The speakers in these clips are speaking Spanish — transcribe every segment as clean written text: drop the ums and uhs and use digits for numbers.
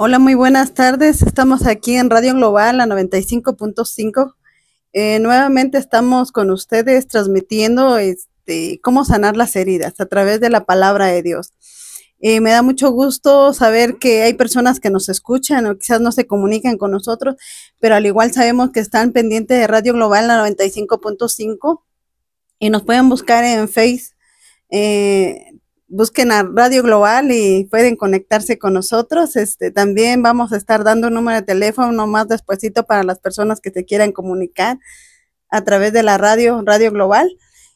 Hola, muy buenas tardes. Estamos aquí en Radio Global, la 95.5. Nuevamente estamos con ustedes transmitiendo cómo sanar las heridas a través de la palabra de Dios. Me da mucho gusto saber que hay personas que nos escuchan o quizás no se comunican con nosotros, pero al igual sabemos que están pendientes de Radio Global, la 95.5, y nos pueden buscar en Face. Busquen a Radio Global y pueden conectarse con nosotros. También vamos a estar dando un número de teléfono más despuesito para las personas que se quieran comunicar a través de la Radio Global.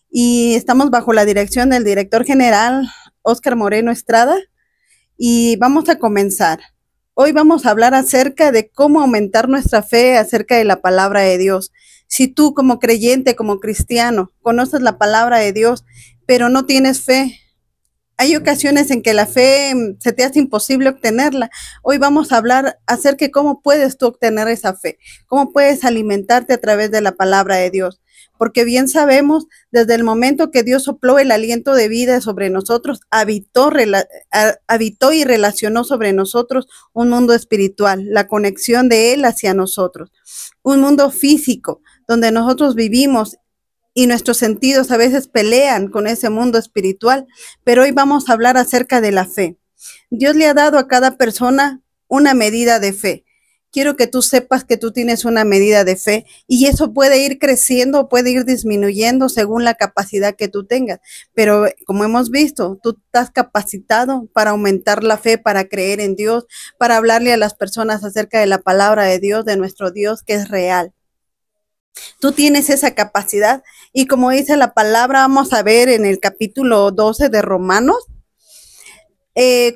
Y estamos bajo la dirección del director general, Óscar Moreno Estrada, y vamos a comenzar. Hoy vamos a hablar acerca de cómo aumentar nuestra fe acerca de la palabra de Dios. Si tú como creyente, como cristiano, conoces la palabra de Dios, pero no tienes fe, hay ocasiones en que la fe se te hace imposible obtenerla. Hoy vamos a hablar acerca de cómo puedes tú obtener esa fe, cómo puedes alimentarte a través de la palabra de Dios. Porque bien sabemos, desde el momento que Dios sopló el aliento de vida sobre nosotros, habitó y relacionó sobre nosotros un mundo espiritual, la conexión de Él hacia nosotros. Un mundo físico donde nosotros vivimos y nuestros sentidos a veces pelean con ese mundo espiritual, pero hoy vamos a hablar acerca de la fe. Dios le ha dado a cada persona una medida de fe. Quiero que tú sepas que tú tienes una medida de fe y eso puede ir creciendo o puede ir disminuyendo según la capacidad que tú tengas. Pero como hemos visto, tú estás capacitado para aumentar la fe, para creer en Dios, para hablarle a las personas acerca de la palabra de Dios, de nuestro Dios que es real. Tú tienes esa capacidad y como dice la palabra, vamos a ver en el capítulo 12 de Romanos,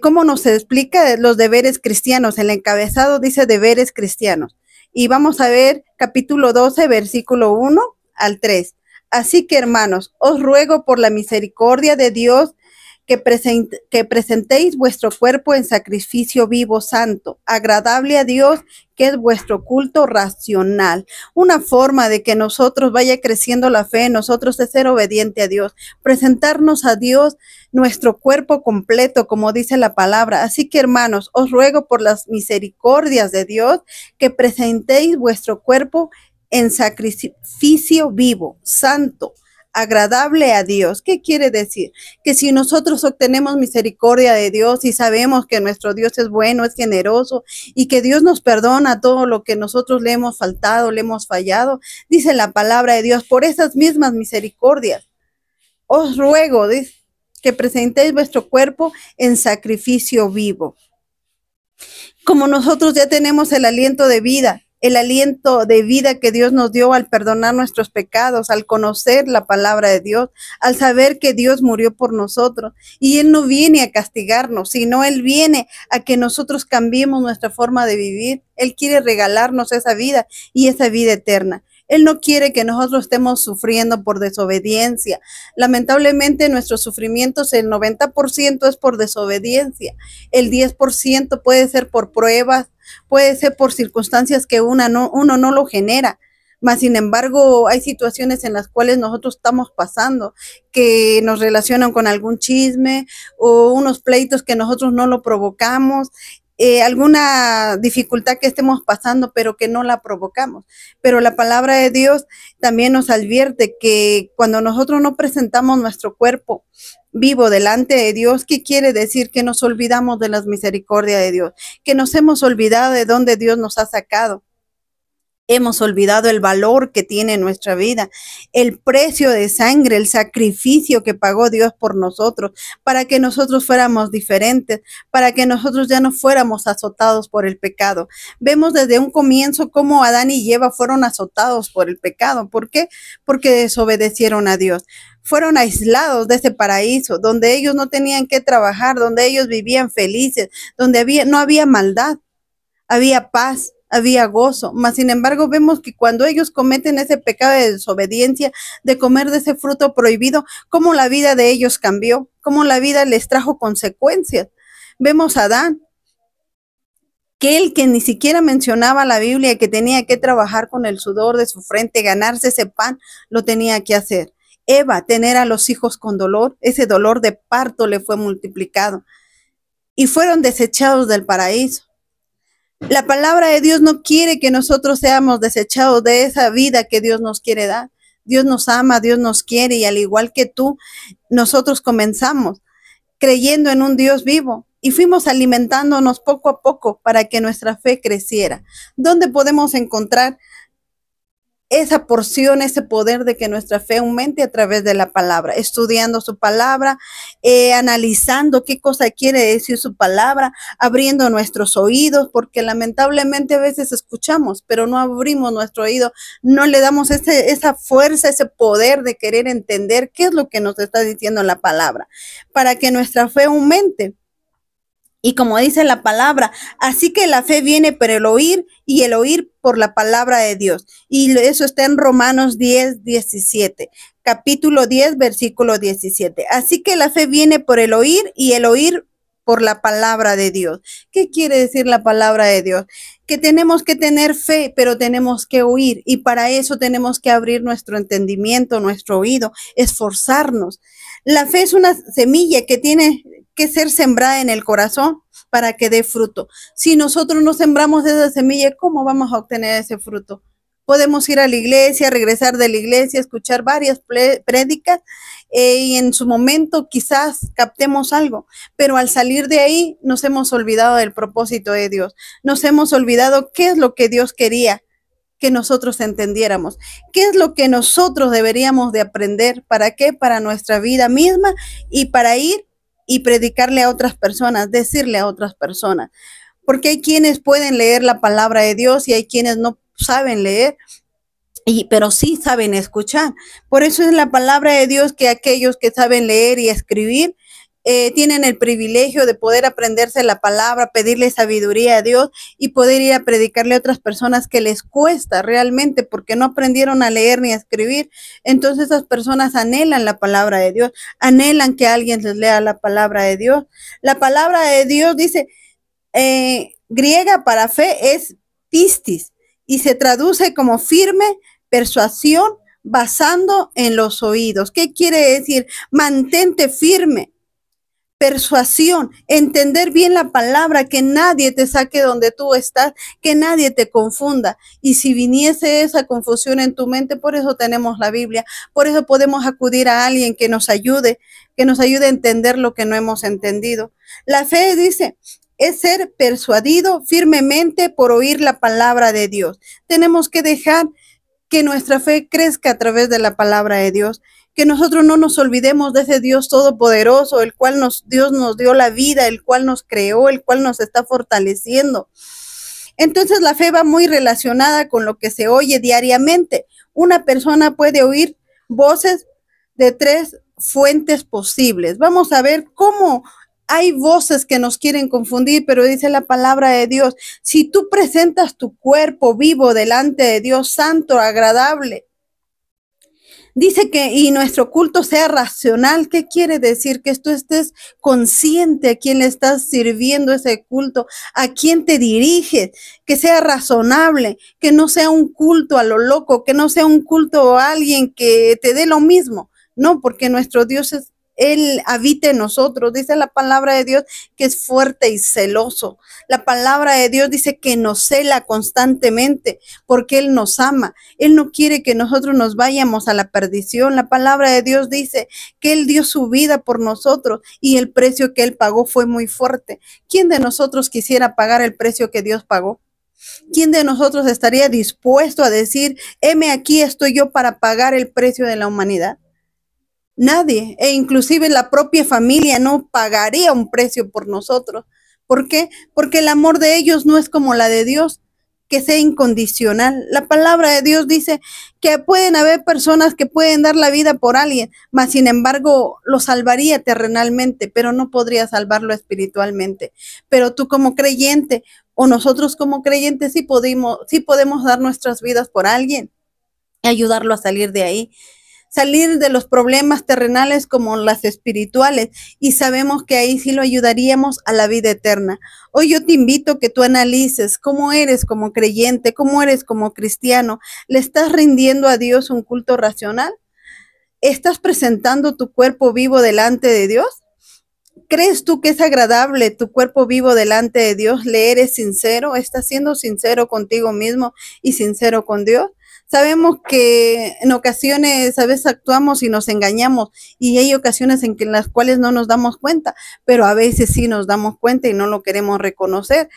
cómo nos explica los deberes cristianos. El encabezado dice deberes cristianos. Y vamos a ver capítulo 12, versículo 1 al 3. Así que, hermanos, os ruego por la misericordia de Dios que presentéis vuestro cuerpo en sacrificio vivo, santo, agradable a Dios, que es vuestro culto racional. Una forma de que nosotros vaya creciendo la fe en nosotros es ser obediente a Dios, presentarnos a Dios nuestro cuerpo completo, como dice la palabra. Así que, hermanos, os ruego por las misericordias de Dios que presentéis vuestro cuerpo en sacrificio vivo, santo, agradable a Dios. ¿Qué quiere decir? Que si nosotros obtenemos misericordia de Dios y sabemos que nuestro Dios es bueno, es generoso y que Dios nos perdona todo lo que nosotros le hemos faltado, le hemos fallado, dice la palabra de Dios, por esas mismas misericordias, os ruego, dice, que presentéis vuestro cuerpo en sacrificio vivo. Como nosotros ya tenemos el aliento de vida que Dios nos dio al perdonar nuestros pecados, al conocer la palabra de Dios, al saber que Dios murió por nosotros. Y Él no viene a castigarnos, sino Él viene a que nosotros cambiemos nuestra forma de vivir. Él quiere regalarnos esa vida y esa vida eterna. Él no quiere que nosotros estemos sufriendo por desobediencia. Lamentablemente nuestros sufrimientos, el 90% es por desobediencia. El 10% puede ser por pruebas, puede ser por circunstancias que uno no lo genera. Mas, sin embargo, hay situaciones en las cuales nosotros estamos pasando, que nos relacionan con algún chisme o unos pleitos que nosotros no lo provocamos. alguna dificultad que estemos pasando, pero que no la provocamos. Pero la palabra de Dios también nos advierte que cuando nosotros no presentamos nuestro cuerpo vivo delante de Dios, ¿qué quiere decir? Que nos olvidamos de las misericordias de Dios, que nos hemos olvidado de dónde Dios nos ha sacado. Hemos olvidado el valor que tiene nuestra vida, el precio de sangre, el sacrificio que pagó Dios por nosotros, para que nosotros fuéramos diferentes, para que nosotros ya no fuéramos azotados por el pecado. Vemos desde un comienzo cómo Adán y Eva fueron azotados por el pecado. ¿Por qué? Porque desobedecieron a Dios. Fueron aislados de ese paraíso, donde ellos no tenían que trabajar, donde ellos vivían felices, donde no había maldad, había paz, había gozo. Mas sin embargo vemos que cuando ellos cometen ese pecado de desobediencia, de comer de ese fruto prohibido, cómo la vida de ellos cambió, cómo la vida les trajo consecuencias. Vemos a Adán, que él, que ni siquiera mencionaba la Biblia, que tenía que trabajar con el sudor de su frente, ganarse ese pan, lo tenía que hacer. Eva, tener a los hijos con dolor, ese dolor de parto le fue multiplicado y fueron desechados del paraíso. La palabra de Dios no quiere que nosotros seamos desechados de esa vida que Dios nos quiere dar. Dios nos ama, Dios nos quiere, y al igual que tú, nosotros comenzamos creyendo en un Dios vivo y fuimos alimentándonos poco a poco para que nuestra fe creciera. ¿Dónde podemos encontrar esa porción, ese poder de que nuestra fe aumente? A través de la palabra, estudiando su palabra, analizando qué cosa quiere decir su palabra, abriendo nuestros oídos, porque lamentablemente a veces escuchamos, pero no abrimos nuestro oído, no le damos esa fuerza, ese poder de querer entender qué es lo que nos está diciendo la palabra, para que nuestra fe aumente. Y como dice la palabra, así que la fe viene por el oír y el oír por la palabra de Dios. Y eso está en Romanos 10, 17, capítulo 10, versículo 17. Así que la fe viene por el oír y el oír por la palabra de Dios. ¿Qué quiere decir la palabra de Dios? Que tenemos que tener fe, pero tenemos que oír, y para eso tenemos que abrir nuestro entendimiento, nuestro oído, esforzarnos. La fe es una semilla que tiene que ser sembrada en el corazón para que dé fruto. Si nosotros no sembramos esa semilla, ¿cómo vamos a obtener ese fruto? Podemos ir a la iglesia, regresar de la iglesia, escuchar varias prédicas, y en su momento quizás captemos algo, pero al salir de ahí nos hemos olvidado del propósito de Dios, nos hemos olvidado qué es lo que Dios quería que nosotros entendiéramos, qué es lo que nosotros deberíamos de aprender, ¿para qué? Para nuestra vida misma y para ir y predicarle a otras personas, decirle a otras personas, porque hay quienes pueden leer la palabra de Dios y hay quienes no saben leer, pero sí saben escuchar. Por eso es la palabra de Dios que aquellos que saben leer y escribir tienen el privilegio de poder aprenderse la palabra, pedirle sabiduría a Dios y poder ir a predicarle a otras personas que les cuesta realmente porque no aprendieron a leer ni a escribir. Entonces esas personas anhelan la palabra de Dios, anhelan que alguien les lea la palabra de Dios. La palabra de Dios dice, griega para fe es pistis y se traduce como firme, persuasión, basando en los oídos. ¿Qué quiere decir? Mantente firme. Persuasión, entender bien la palabra, que nadie te saque donde tú estás, que nadie te confunda. Y si viniese esa confusión en tu mente, por eso tenemos la Biblia, por eso podemos acudir a alguien que nos ayude a entender lo que no hemos entendido. La fe, dice, es ser persuadido firmemente por oír la palabra de Dios. Tenemos que dejar que nuestra fe crezca a través de la palabra de Dios, que nosotros no nos olvidemos de ese Dios todopoderoso, el cual Dios nos dio la vida, el cual nos creó, el cual nos está fortaleciendo. Entonces la fe va muy relacionada con lo que se oye diariamente. Una persona puede oír voces de 3 fuentes posibles. Vamos a ver cómo hay voces que nos quieren confundir, pero dice la palabra de Dios, si tú presentas tu cuerpo vivo delante de Dios, santo, agradable, dice que y nuestro culto sea racional. ¿Qué quiere decir? Que tú estés consciente a quién le estás sirviendo ese culto, a quién te diriges, que sea razonable, que no sea un culto a lo loco, que no sea un culto a alguien que te dé lo mismo. No, porque nuestro Dios Él habita en nosotros. Dice la palabra de Dios que es fuerte y celoso. La palabra de Dios dice que nos cela constantemente porque Él nos ama. Él no quiere que nosotros nos vayamos a la perdición. La palabra de Dios dice que Él dio su vida por nosotros y el precio que Él pagó fue muy fuerte. ¿Quién de nosotros quisiera pagar el precio que Dios pagó? ¿Quién de nosotros estaría dispuesto a decir, heme aquí estoy yo para pagar el precio de la humanidad? Nadie, e inclusive la propia familia no pagaría un precio por nosotros. ¿Por qué? Porque el amor de ellos no es como la de Dios, que sea incondicional. La palabra de Dios dice que pueden haber personas que pueden dar la vida por alguien, mas sin embargo lo salvaría terrenalmente, pero no podría salvarlo espiritualmente. Pero tú como creyente o nosotros como creyentes sí podemos dar nuestras vidas por alguien y ayudarlo a salir de ahí, salir de los problemas terrenales como las espirituales, y sabemos que ahí sí lo ayudaríamos a la vida eterna. Hoy yo te invito a que tú analices cómo eres como creyente, cómo eres como cristiano. ¿Le estás rindiendo a Dios un culto racional? ¿Estás presentando tu cuerpo vivo delante de Dios? ¿Crees tú que es agradable tu cuerpo vivo delante de Dios? ¿Le eres sincero? ¿Estás siendo sincero contigo mismo y sincero con Dios? Sabemos que en ocasiones a veces actuamos y nos engañamos, y hay ocasiones en las cuales no nos damos cuenta, pero a veces sí nos damos cuenta y no lo queremos reconocer,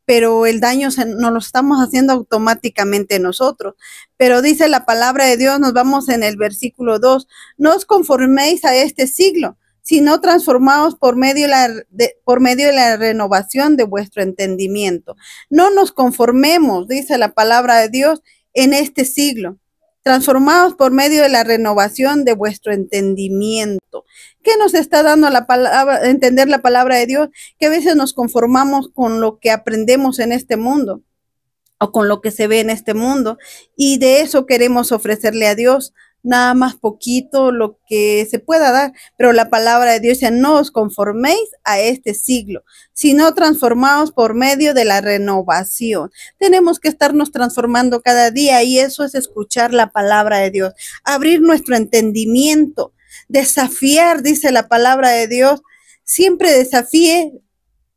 pero el daño nos lo estamos haciendo automáticamente nosotros. Pero dice la palabra de Dios, nos vamos en el versículo 2, no os conforméis a este siglo, sino transformados por medio de la renovación de vuestro entendimiento. No nos conformemos, dice la palabra de Dios, en este siglo, transformados por medio de la renovación de vuestro entendimiento. ¿Qué nos está dando la palabra, entender la palabra de Dios? Que a veces nos conformamos con lo que aprendemos en este mundo o con lo que se ve en este mundo, y de eso queremos ofrecerle a Dios nada más poquito, lo que se pueda dar, pero la palabra de Dios dice, no os conforméis a este siglo, sino transformaos por medio de la renovación. Tenemos que estarnos transformando cada día, y eso es escuchar la palabra de Dios, abrir nuestro entendimiento, desafiar, dice la palabra de Dios, siempre desafíe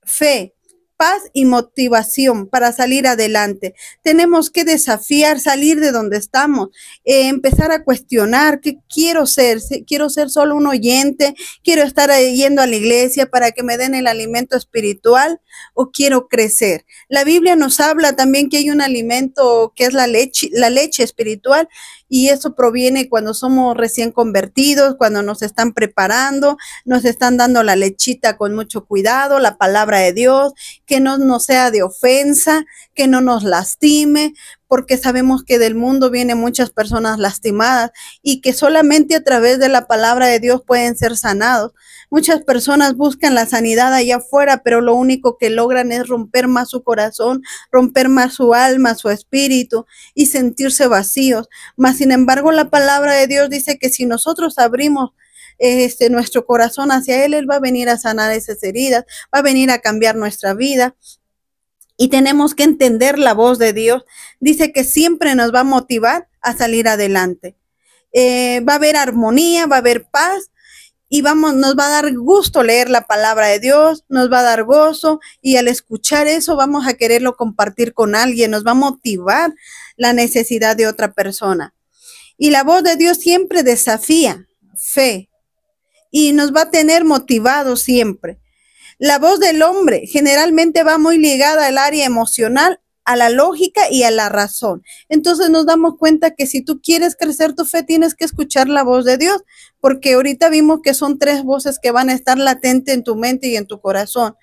fe, paz y motivación para salir adelante. Tenemos que desafiar, salir de donde estamos, empezar a cuestionar qué quiero ser. Quiero ser solo un oyente, quiero estar yendo a la iglesia para que me den el alimento espiritual, o quiero crecer. La Biblia nos habla también que hay un alimento que es la leche espiritual, y eso proviene cuando somos recién convertidos, cuando nos están preparando, nos están dando la lechita con mucho cuidado, la palabra de Dios, que no nos sea de ofensa, que no nos lastime, porque sabemos que del mundo vienen muchas personas lastimadas y que solamente a través de la palabra de Dios pueden ser sanados. Muchas personas buscan la sanidad allá afuera, pero lo único que logran es romper más su corazón, romper más su alma, su espíritu, y sentirse vacíos. Mas, sin embargo, la palabra de Dios dice que si nosotros abrimos nuestro corazón hacia Él, Él va a venir a sanar esas heridas, va a venir a cambiar nuestra vida. Y tenemos que entender la voz de Dios. Dice que siempre nos va a motivar a salir adelante. Va a haber armonía, va a haber paz, y nos va a dar gusto leer la palabra de Dios, nos va a dar gozo, y al escuchar eso vamos a quererlo compartir con alguien, nos va a motivar la necesidad de otra persona. Y la voz de Dios siempre desafía fe y nos va a tener motivados siempre. La voz del hombre generalmente va muy ligada al área emocional, a la lógica y a la razón. Entonces nos damos cuenta que si tú quieres crecer tu fe, tienes que escuchar la voz de Dios, porque ahorita vimos que son tres voces que van a estar latentes en tu mente y en tu corazón.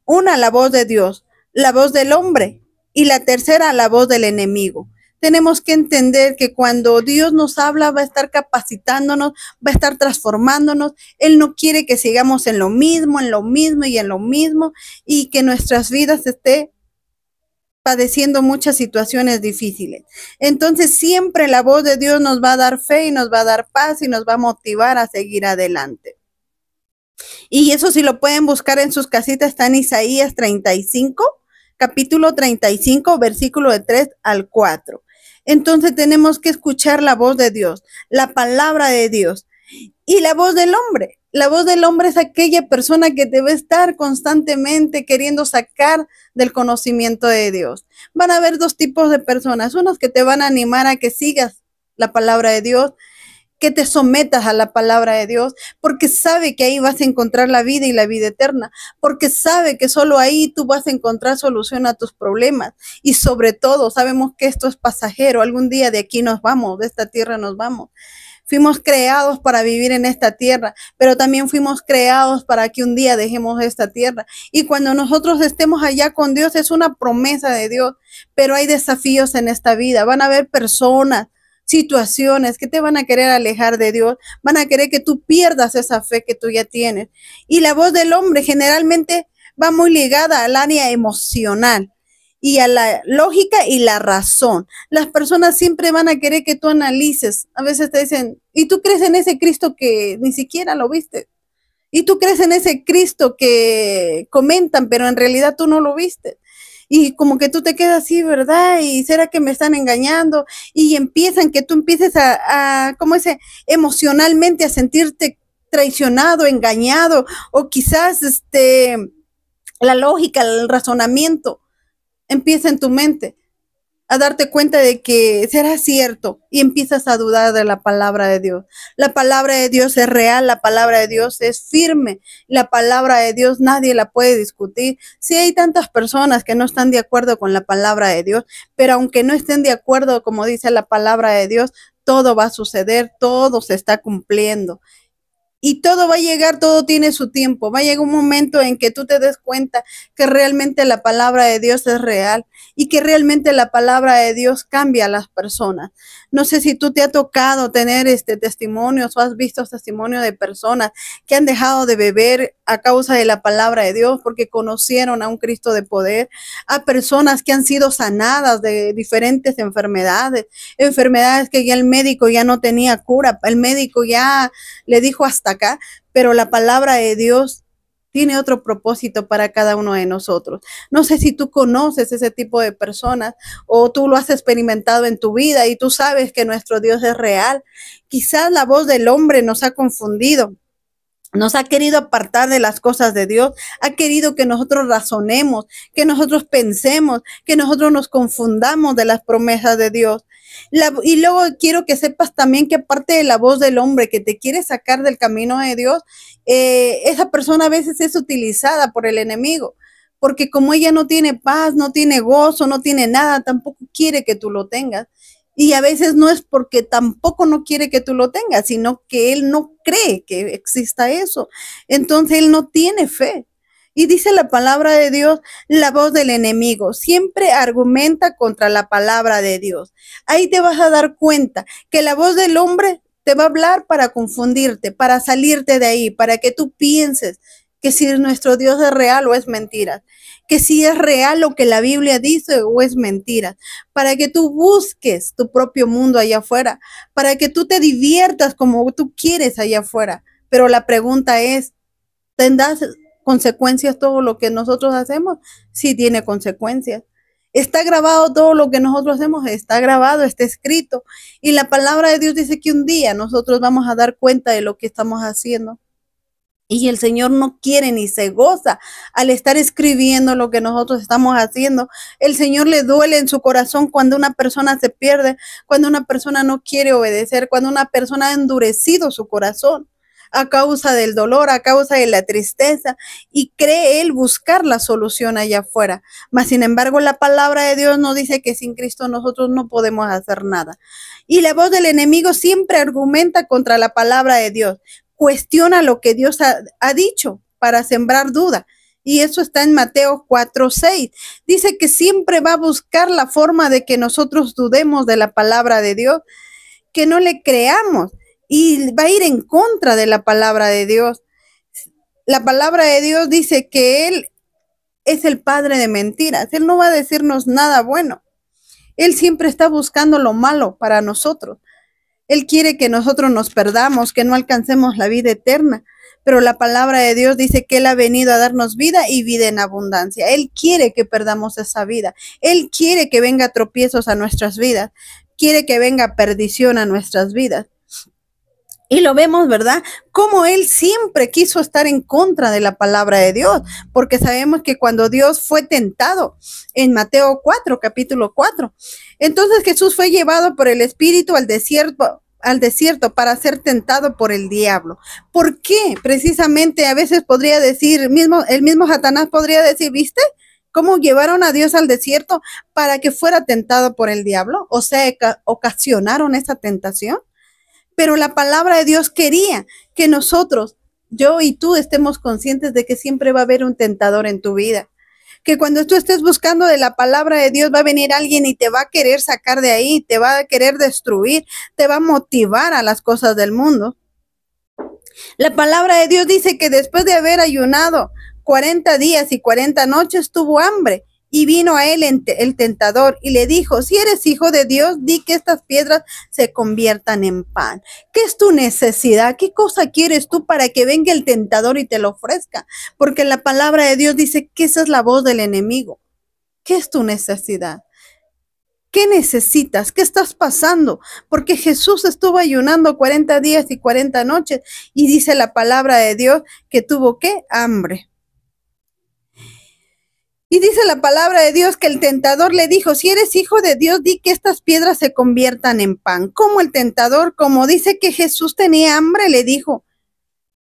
Una, la voz de Dios, la voz del hombre, y la tercera, la voz del enemigo. Tenemos que entender que cuando Dios nos habla, va a estar capacitándonos, va a estar transformándonos. Él no quiere que sigamos en lo mismo y en lo mismo, y que nuestras vidas estén padeciendo muchas situaciones difíciles. Entonces siempre la voz de Dios nos va a dar fe y nos va a dar paz y nos va a motivar a seguir adelante. Y eso, si lo pueden buscar en sus casitas, está en Isaías 35, capítulo 35, versículo de 3 al 4. Entonces tenemos que escuchar la voz de Dios, la palabra de Dios, y la voz del hombre. La voz del hombre es aquella persona que debe estar constantemente queriendo sacar del conocimiento de Dios. Van a haber dos tipos de personas, unos que te van a animar a que sigas la palabra de Dios, que te sometas a la palabra de Dios, porque sabe que ahí vas a encontrar la vida y la vida eterna, porque sabe que solo ahí tú vas a encontrar solución a tus problemas. Y sobre todo, sabemos que esto es pasajero, algún día de aquí nos vamos, de esta tierra nos vamos. Fuimos creados para vivir en esta tierra, pero también fuimos creados para que un día dejemos esta tierra. Y cuando nosotros estemos allá con Dios, es una promesa de Dios, pero hay desafíos en esta vida. Van a haber personas, situaciones que te van a querer alejar de Dios, van a querer que tú pierdas esa fe que tú ya tienes. Y la voz del hombre generalmente va muy ligada al área emocional y a la lógica y la razón. Las personas siempre van a querer que tú analices. A veces te dicen, ¿y tú crees en ese Cristo que ni siquiera lo viste? ¿Y tú crees en ese Cristo que comentan, pero en realidad tú no lo viste? Y como que tú te quedas así, ¿verdad? ¿Y será que me están engañando? Y empiezan que tú empieces ¿cómo es? Emocionalmente a sentirte traicionado, engañado, o quizás la lógica, el razonamiento empieza en tu mente a darte cuenta de que será cierto y empiezas a dudar de la palabra de Dios. La palabra de Dios es real, la palabra de Dios es firme, la palabra de Dios nadie la puede discutir. Sí hay tantas personas que no están de acuerdo con la palabra de Dios, pero aunque no estén de acuerdo, como dice la palabra de Dios, todo va a suceder, todo se está cumpliendo. Y todo va a llegar, todo tiene su tiempo. Va a llegar un momento en que tú te des cuenta que realmente la palabra de Dios es real y que realmente la palabra de Dios cambia a las personas. No sé si tú te ha tocado tener testimonios o has visto testimonios de personas que han dejado de beber a causa de la palabra de Dios porque conocieron a un Cristo de poder, a personas que han sido sanadas de diferentes enfermedades que ya el médico ya no tenía cura, el médico ya le dijo hasta acá, pero la palabra de Dios tiene otro propósito para cada uno de nosotros. No sé si tú conoces ese tipo de personas o tú lo has experimentado en tu vida y tú sabes que nuestro Dios es real. Quizás la voz del hombre nos ha confundido. Nos ha querido apartar de las cosas de Dios, ha querido que nosotros razonemos, que nosotros pensemos, que nosotros nos confundamos de las promesas de Dios. Y luego quiero que sepas también que aparte de la voz del hombre que te quiere sacar del camino de Dios, esa persona a veces es utilizada por el enemigo, porque como ella no tiene paz, no tiene gozo, no tiene nada, tampoco quiere que tú lo tengas. Y a veces no es porque tampoco no quiere que tú lo tengas, sino que él no cree que exista eso. Entonces él no tiene fe. Y dice la palabra de Dios, la voz del enemigo siempre argumenta contra la palabra de Dios. Ahí te vas a dar cuenta que la voz del hombre te va a hablar para confundirte, para salirte de ahí, para que tú pienses que si nuestro Dios es real o es mentira, que si es real lo que la Biblia dice o es mentira, para que tú busques tu propio mundo allá afuera, para que tú te diviertas como tú quieres allá afuera. Pero la pregunta es, ¿tendrás consecuencias todo lo que nosotros hacemos? Sí tiene consecuencias. Está grabado todo lo que nosotros hacemos, está grabado, está escrito. Y la palabra de Dios dice que un día nosotros vamos a dar cuenta de lo que estamos haciendo. Y el Señor no quiere ni se goza al estar escribiendo lo que nosotros estamos haciendo. El Señor le duele en su corazón cuando una persona se pierde, cuando una persona no quiere obedecer, cuando una persona ha endurecido su corazón a causa del dolor, a causa de la tristeza, y cree él buscar la solución allá afuera. Mas, sin embargo, la palabra de Dios nos dice que sin Cristo nosotros no podemos hacer nada. Y la voz del enemigo siempre argumenta contra la palabra de Dios. Cuestiona lo que Dios ha dicho para sembrar duda. Y eso está en Mateo 4:6. Dice que siempre va a buscar la forma de que nosotros dudemos de la palabra de Dios, que no le creamos, y va a ir en contra de la palabra de Dios. La palabra de Dios dice que Él es el padre de mentiras. Él no va a decirnos nada bueno. Él siempre está buscando lo malo para nosotros. Él quiere que nosotros nos perdamos, que no alcancemos la vida eterna. Pero la palabra de Dios dice que Él ha venido a darnos vida y vida en abundancia. Él quiere que perdamos esa vida. Él quiere que venga tropiezos a nuestras vidas. Quiere que venga perdición a nuestras vidas. Y lo vemos, ¿verdad? Como él siempre quiso estar en contra de la palabra de Dios, porque sabemos que cuando Dios fue tentado en Mateo 4, capítulo 4, entonces Jesús fue llevado por el Espíritu al desierto para ser tentado por el diablo. ¿Por qué? Precisamente a veces podría decir, el mismo Satanás podría decir, ¿viste? ¿Cómo llevaron a Dios al desierto para que fuera tentado por el diablo? O sea, ocasionaron esa tentación. Pero la palabra de Dios quería que nosotros, yo y tú, estemos conscientes de que siempre va a haber un tentador en tu vida. Que cuando tú estés buscando de la palabra de Dios va a venir alguien y te va a querer sacar de ahí, te va a querer destruir, te va a motivar a las cosas del mundo. La palabra de Dios dice que después de haber ayunado 40 días y 40 noches tuvo hambre. Y vino a él el tentador y le dijo, si eres hijo de Dios, di que estas piedras se conviertan en pan. ¿Qué es tu necesidad? ¿Qué cosa quieres tú para que venga el tentador y te lo ofrezca? Porque la palabra de Dios dice que esa es la voz del enemigo. ¿Qué es tu necesidad? ¿Qué necesitas? ¿Qué estás pasando? Porque Jesús estuvo ayunando 40 días y 40 noches y dice la palabra de Dios que tuvo ¿qué? Hambre. Y dice la palabra de Dios que el tentador le dijo, si eres hijo de Dios, di que estas piedras se conviertan en pan. Como el tentador, como dice que Jesús tenía hambre, le dijo,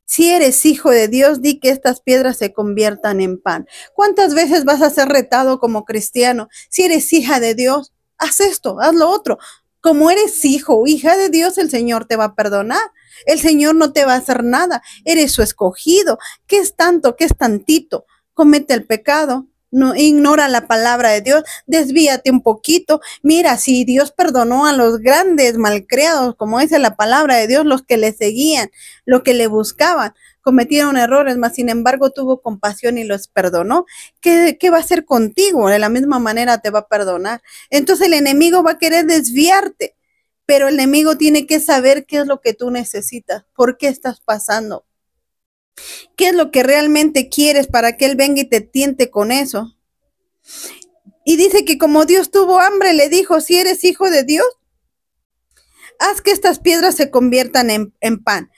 si eres hijo de Dios, di que estas piedras se conviertan en pan. ¿Cuántas veces vas a ser retado como cristiano? Si eres hija de Dios, haz esto, haz lo otro. Como eres hijo o hija de Dios, el Señor te va a perdonar. El Señor no te va a hacer nada. Eres su escogido. ¿Qué es tanto? ¿Qué es tantito? Comete el pecado. No ignora la palabra de Dios, desvíate un poquito. Mira, si Dios perdonó a los grandes malcriados, como dice la palabra de Dios, los que le seguían, los que le buscaban, cometieron errores, mas sin embargo tuvo compasión y los perdonó. ¿Qué va a hacer contigo? De la misma manera te va a perdonar. Entonces el enemigo va a querer desviarte, pero el enemigo tiene que saber qué es lo que tú necesitas, por qué estás pasando. ¿Qué es lo que realmente quieres para que Él venga y te tiente con eso? Y dice que como Dios tuvo hambre, le dijo, si eres hijo de Dios, haz que estas piedras se conviertan en pan.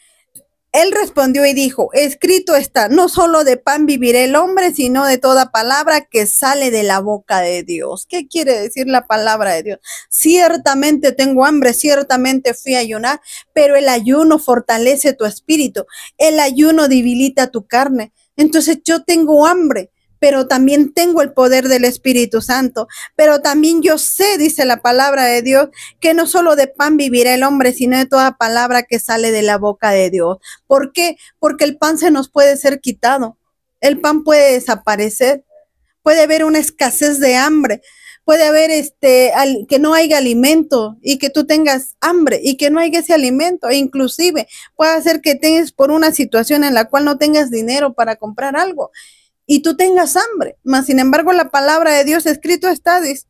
Él respondió y dijo, escrito está, no solo de pan vivirá el hombre, sino de toda palabra que sale de la boca de Dios. ¿Qué quiere decir la palabra de Dios? Ciertamente tengo hambre, ciertamente fui a ayunar, pero el ayuno fortalece tu espíritu, el ayuno debilita tu carne. Entonces yo tengo hambre, pero también tengo el poder del Espíritu Santo. Pero también yo sé, dice la palabra de Dios, que no solo de pan vivirá el hombre, sino de toda palabra que sale de la boca de Dios. ¿Por qué? Porque el pan se nos puede ser quitado. El pan puede desaparecer. Puede haber una escasez de hambre. Puede haber que no haya alimento y que tú tengas hambre y que no haya ese alimento. E inclusive puede hacer que tengas por una situación en la cual no tengas dinero para comprar algo y tú tengas hambre. Mas, sin embargo, la palabra de Dios escrito está, dice,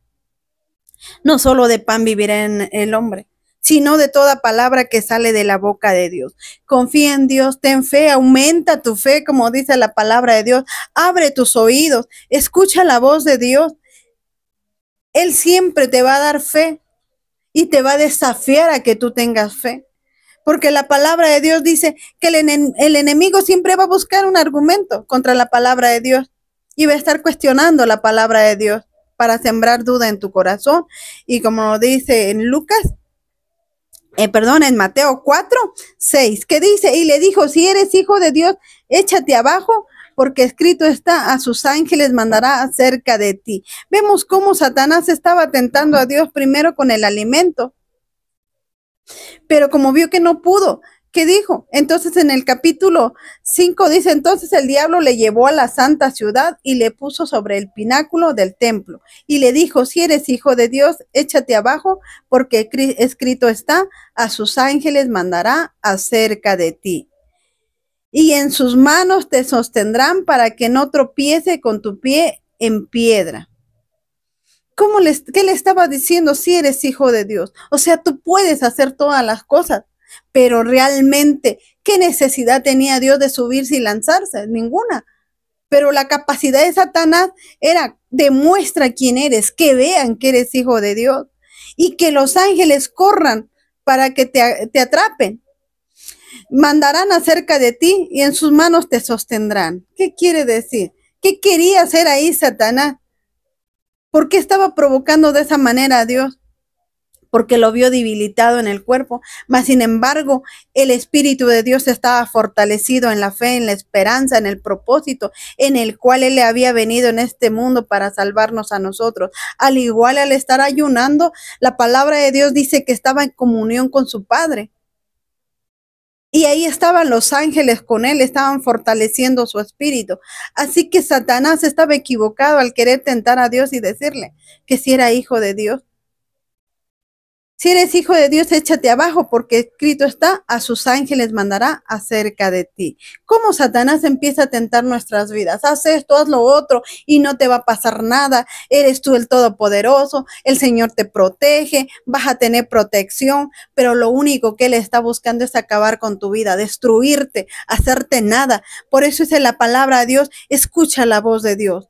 no solo de pan vivirá en el hombre, sino de toda palabra que sale de la boca de Dios. Confía en Dios, ten fe, aumenta tu fe, como dice la palabra de Dios. Abre tus oídos, escucha la voz de Dios. Él siempre te va a dar fe y te va a desafiar a que tú tengas fe. Porque la palabra de Dios dice que el enemigo siempre va a buscar un argumento contra la palabra de Dios y va a estar cuestionando la palabra de Dios para sembrar duda en tu corazón. Y como dice en en Mateo 4:6, que dice, y le dijo, si eres hijo de Dios, échate abajo, porque escrito está, a sus ángeles mandará acerca de ti. Vemos cómo Satanás estaba tentando a Dios primero con el alimento. Pero como vio que no pudo, ¿qué dijo? Entonces en el capítulo 5 dice, entonces el diablo le llevó a la santa ciudad y le puso sobre el pináculo del templo y le dijo, si eres hijo de Dios, échate abajo, porque escrito está, a sus ángeles mandará acerca de ti. Y en sus manos te sostendrán para que no tropiece con tu pie en piedra. ¿Qué le estaba diciendo? Si eres hijo de Dios. O sea, tú puedes hacer todas las cosas, pero realmente, ¿qué necesidad tenía Dios de subirse y lanzarse? Ninguna. Pero la capacidad de Satanás era, demuestra quién eres, que vean que eres hijo de Dios y que los ángeles corran para que te atrapen. Mandarán acerca de ti y en sus manos te sostendrán. ¿Qué quiere decir? ¿Qué quería hacer ahí Satanás? ¿Por qué estaba provocando de esa manera a Dios? Porque lo vio debilitado en el cuerpo, mas sin embargo el Espíritu de Dios estaba fortalecido en la fe, en la esperanza, en el propósito en el cual Él le había venido en este mundo para salvarnos a nosotros. Al igual al estar ayunando, la palabra de Dios dice que estaba en comunión con su Padre. Y ahí estaban los ángeles con él, estaban fortaleciendo su espíritu. Así que Satanás estaba equivocado al querer tentar a Dios y decirle que si era hijo de Dios. Si eres hijo de Dios, échate abajo, porque escrito está, a sus ángeles mandará acerca de ti. ¿Cómo Satanás empieza a tentar nuestras vidas? Haz esto, haz lo otro, y no te va a pasar nada. Eres tú el Todopoderoso, el Señor te protege, vas a tener protección, pero lo único que Él está buscando es acabar con tu vida, destruirte, hacerte nada. Por eso dice la palabra de Dios, escucha la voz de Dios.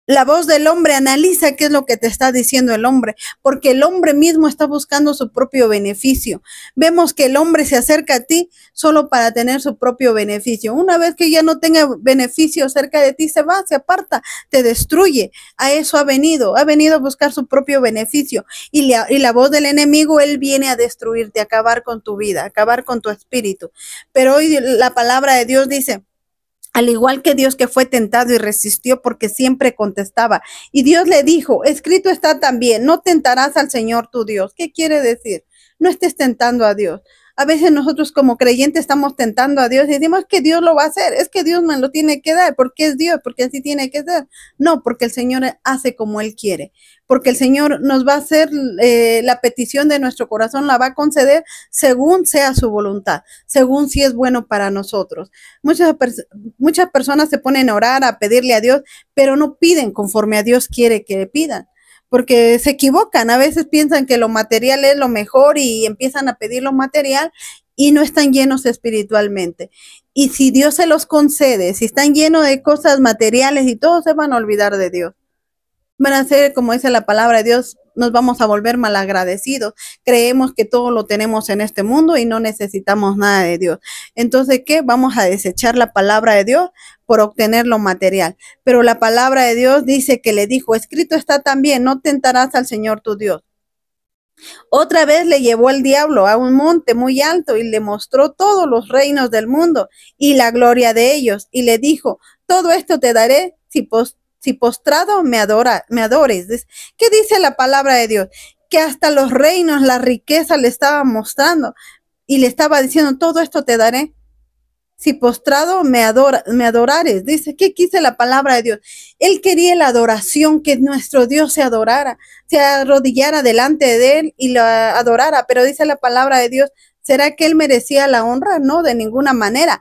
La voz del hombre, analiza qué es lo que te está diciendo el hombre, porque el hombre mismo está buscando su propio beneficio. Vemos que el hombre se acerca a ti solo para tener su propio beneficio. Una vez que ya no tenga beneficio cerca de ti, se va, se aparta, te destruye. A eso ha venido a buscar su propio beneficio. Y la voz del enemigo, él viene a destruirte, a acabar con tu vida, a acabar con tu espíritu. Pero hoy la palabra de Dios dice, al igual que Dios que fue tentado y resistió porque siempre contestaba. Y Dios le dijo, escrito está también, no tentarás al Señor tu Dios. ¿Qué quiere decir? No estés tentando a Dios. A veces nosotros como creyentes estamos tentando a Dios y decimos que Dios lo va a hacer, es que Dios me lo tiene que dar, porque es Dios, porque así tiene que ser. No, porque el Señor hace como Él quiere, porque el Señor nos va a hacer la petición de nuestro corazón, la va a conceder según sea su voluntad, según si es bueno para nosotros. Muchas personas se ponen a orar, a pedirle a Dios, pero no piden conforme a Dios quiere que le pidan, porque se equivocan, a veces piensan que lo material es lo mejor y empiezan a pedir lo material y no están llenos espiritualmente. Y si Dios se los concede, si están llenos de cosas materiales y todo, se van a olvidar de Dios. Van a ser, como dice la palabra de Dios, nos vamos a volver malagradecidos. Creemos que todo lo tenemos en este mundo y no necesitamos nada de Dios. Entonces, ¿qué? Vamos a desechar la palabra de Dios por obtener lo material. Pero la palabra de Dios dice que le dijo, escrito está también, no tentarás al Señor tu Dios. Otra vez le llevó el diablo a un monte muy alto y le mostró todos los reinos del mundo y la gloria de ellos. Y le dijo, todo esto te daré si postrado me adores. ¿Qué dice la palabra de Dios? Que hasta los reinos, la riqueza le estaba mostrando y le estaba diciendo, todo esto te daré si postrado me adorares. Dice, ¿qué quise la palabra de Dios? Él quería la adoración, que nuestro Dios se adorara, se arrodillara delante de él y lo adorara. Pero dice la palabra de Dios, ¿será que él merecía la honra? No, de ninguna manera.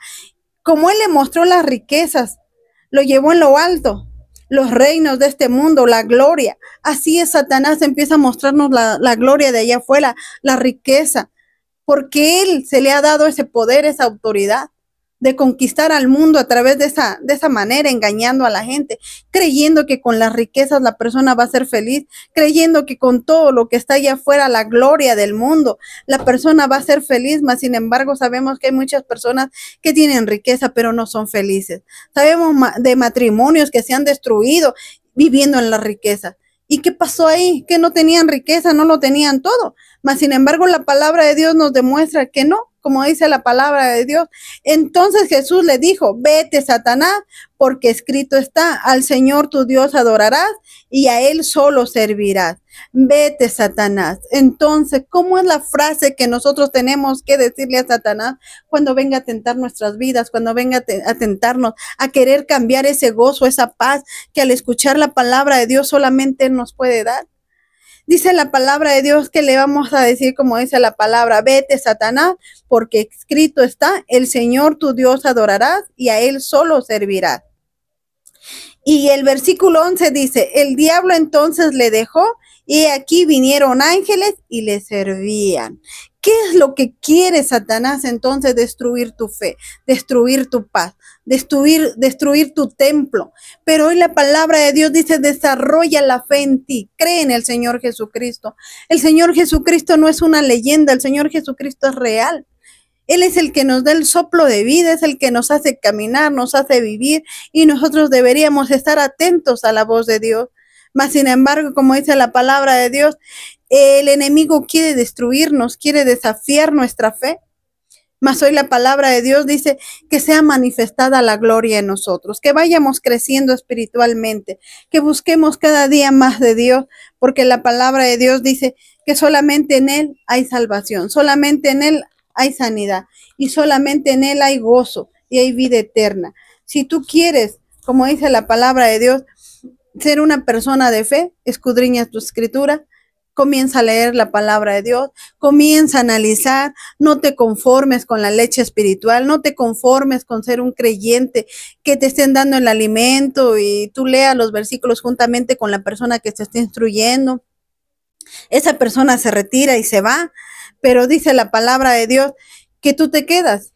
Como él le mostró las riquezas, lo llevó en lo alto, los reinos de este mundo, la gloria. Así es, Satanás empieza a mostrarnos la gloria de allá afuera, la riqueza, porque él se le ha dado ese poder, esa autoridad de conquistar al mundo a través de esa manera, engañando a la gente, creyendo que con las riquezas la persona va a ser feliz, creyendo que con todo lo que está allá afuera, la gloria del mundo, la persona va a ser feliz, mas sin embargo sabemos que hay muchas personas que tienen riqueza pero no son felices. Sabemos de matrimonios que se han destruido viviendo en la riqueza. ¿Y qué pasó ahí? Que no tenían riqueza, no lo tenían todo. Mas sin embargo, la palabra de Dios nos demuestra que no, como dice la palabra de Dios. Entonces Jesús le dijo, vete, Satanás, porque escrito está, al Señor tu Dios adorarás y a Él solo servirás. Vete, Satanás. Entonces, ¿cómo es la frase que nosotros tenemos que decirle a Satanás cuando venga a tentar nuestras vidas, cuando venga a tentarnos, a querer cambiar ese gozo, esa paz que al escuchar la palabra de Dios solamente Él nos puede dar? Dice la palabra de Dios que le vamos a decir, como dice la palabra, vete, Satanás, porque escrito está, el Señor tu Dios adorarás y a Él solo servirás. Y el versículo 11 dice, el diablo entonces le dejó y aquí vinieron ángeles y le servían. ¿Qué es lo que quiere Satanás entonces? Destruir tu fe, destruir tu paz, destruir tu templo. Pero hoy la palabra de Dios dice, desarrolla la fe en ti, cree en el Señor Jesucristo. El Señor Jesucristo no es una leyenda, el Señor Jesucristo es real. Él es el que nos da el soplo de vida, es el que nos hace caminar, nos hace vivir, y nosotros deberíamos estar atentos a la voz de Dios. Mas, sin embargo, como dice la palabra de Dios, el enemigo quiere destruirnos, quiere desafiar nuestra fe. Mas hoy la palabra de Dios dice que sea manifestada la gloria en nosotros, que vayamos creciendo espiritualmente, que busquemos cada día más de Dios, porque la palabra de Dios dice que solamente en Él hay salvación, solamente en Él hay sanidad y solamente en Él hay gozo y hay vida eterna. Si tú quieres, como dice la palabra de Dios, ser una persona de fe, escudriña tu escritura, comienza a leer la palabra de Dios, comienza a analizar, no te conformes con la leche espiritual, no te conformes con ser un creyente que te estén dando el alimento y tú leas los versículos juntamente con la persona que te está instruyendo. Esa persona se retira y se va, pero dice la palabra de Dios que tú te quedas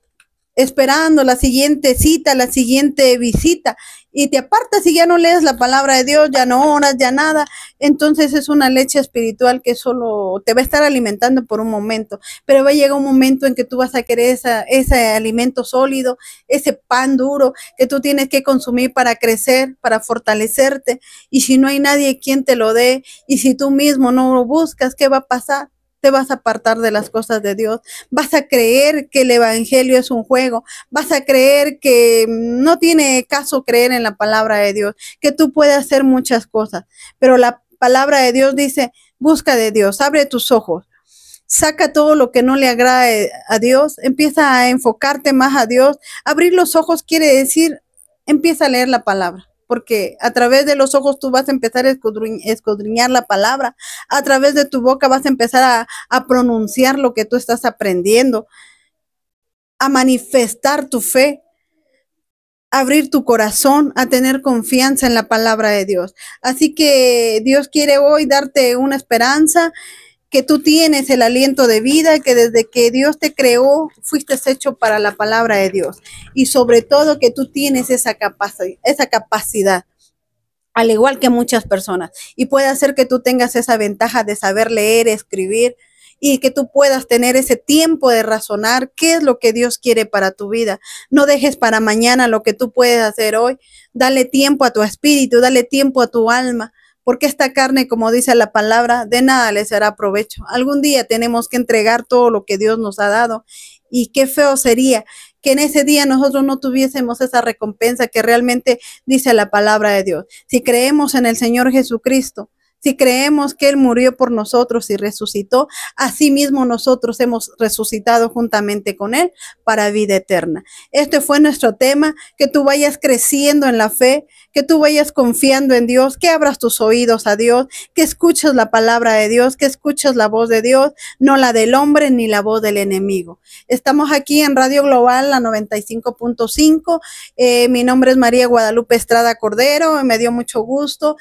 esperando la siguiente cita, la siguiente visita, y te apartas y ya no lees la palabra de Dios, ya no oras, ya nada. Entonces es una leche espiritual que solo te va a estar alimentando por un momento, pero va a llegar un momento en que tú vas a querer ese alimento sólido, ese pan duro que tú tienes que consumir para crecer, para fortalecerte, y si no hay nadie quien te lo dé, y si tú mismo no lo buscas, ¿qué va a pasar? Te vas a apartar de las cosas de Dios, vas a creer que el evangelio es un juego, vas a creer que no tiene caso creer en la palabra de Dios, que tú puedes hacer muchas cosas, pero la palabra de Dios dice, busca de Dios, abre tus ojos, saca todo lo que no le agrade a Dios, empieza a enfocarte más a Dios. Abrir los ojos quiere decir, empieza a leer la palabra, porque a través de los ojos tú vas a empezar a escudriñar la palabra, a través de tu boca vas a empezar a pronunciar lo que tú estás aprendiendo, a manifestar tu fe, a abrir tu corazón, a tener confianza en la palabra de Dios. Así que Dios quiere hoy darte una esperanza, que tú tienes el aliento de vida, que desde que Dios te creó, fuiste hecho para la palabra de Dios. Y sobre todo que tú tienes esa capacidad, al igual que muchas personas. Y puede hacer que tú tengas esa ventaja de saber leer, escribir, y que tú puedas tener ese tiempo de razonar qué es lo que Dios quiere para tu vida. No dejes para mañana lo que tú puedes hacer hoy. Dale tiempo a tu espíritu, dale tiempo a tu alma, porque esta carne, como dice la palabra, de nada le será provecho. Algún día tenemos que entregar todo lo que Dios nos ha dado, y qué feo sería que en ese día nosotros no tuviésemos esa recompensa que realmente dice la palabra de Dios. Si creemos en el Señor Jesucristo, si creemos que Él murió por nosotros y resucitó, asimismo nosotros hemos resucitado juntamente con Él para vida eterna. Este fue nuestro tema, que tú vayas creciendo en la fe, que tú vayas confiando en Dios, que abras tus oídos a Dios, que escuches la palabra de Dios, que escuches la voz de Dios, no la del hombre ni la voz del enemigo. Estamos aquí en Radio Global, la 95.5. Mi nombre es María Guadalupe Estrada Cordero. Me dio mucho gusto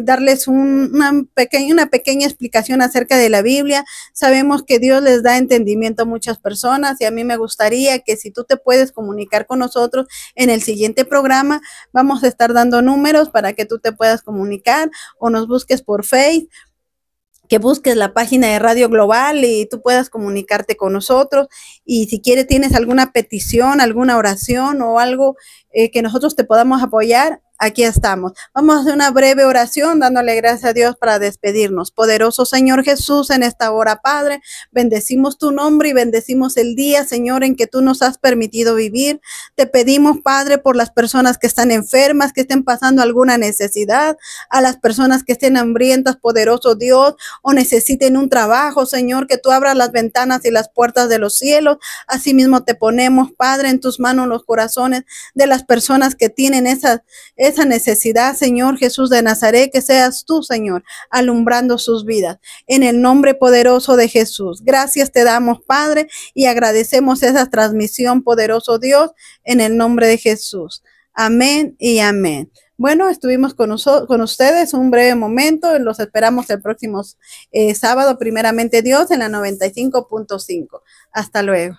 darles una pequeña explicación acerca de la Biblia. Sabemos que Dios les da entendimiento a muchas personas, y a mí me gustaría que si tú te puedes comunicar con nosotros en el siguiente programa, vamos a estar dando números para que tú te puedas comunicar, o nos busques por Facebook, que busques la página de Radio Global y tú puedas comunicarte con nosotros. Y si quieres, tienes alguna petición, alguna oración o algo que nosotros te podamos apoyar, aquí estamos. Vamos a hacer una breve oración dándole gracias a Dios para despedirnos. Poderoso Señor Jesús, en esta hora, Padre, bendecimos tu nombre y bendecimos el día, Señor, en que tú nos has permitido vivir. Te pedimos, Padre, por las personas que están enfermas, que estén pasando alguna necesidad, a las personas que estén hambrientas, poderoso Dios, o necesiten un trabajo, Señor, que tú abras las ventanas y las puertas de los cielos. Asimismo te ponemos, Padre, en tus manos los corazones de las personas que tienen esa necesidad, Señor Jesús de Nazaret, que seas tú, Señor, alumbrando sus vidas. En el nombre poderoso de Jesús. Gracias te damos, Padre, y agradecemos esa transmisión, poderoso Dios, en el nombre de Jesús. Amén y amén. Bueno, estuvimos con ustedes un breve momento. Los esperamos el próximo sábado, primeramente Dios, en la 95.5. Hasta luego.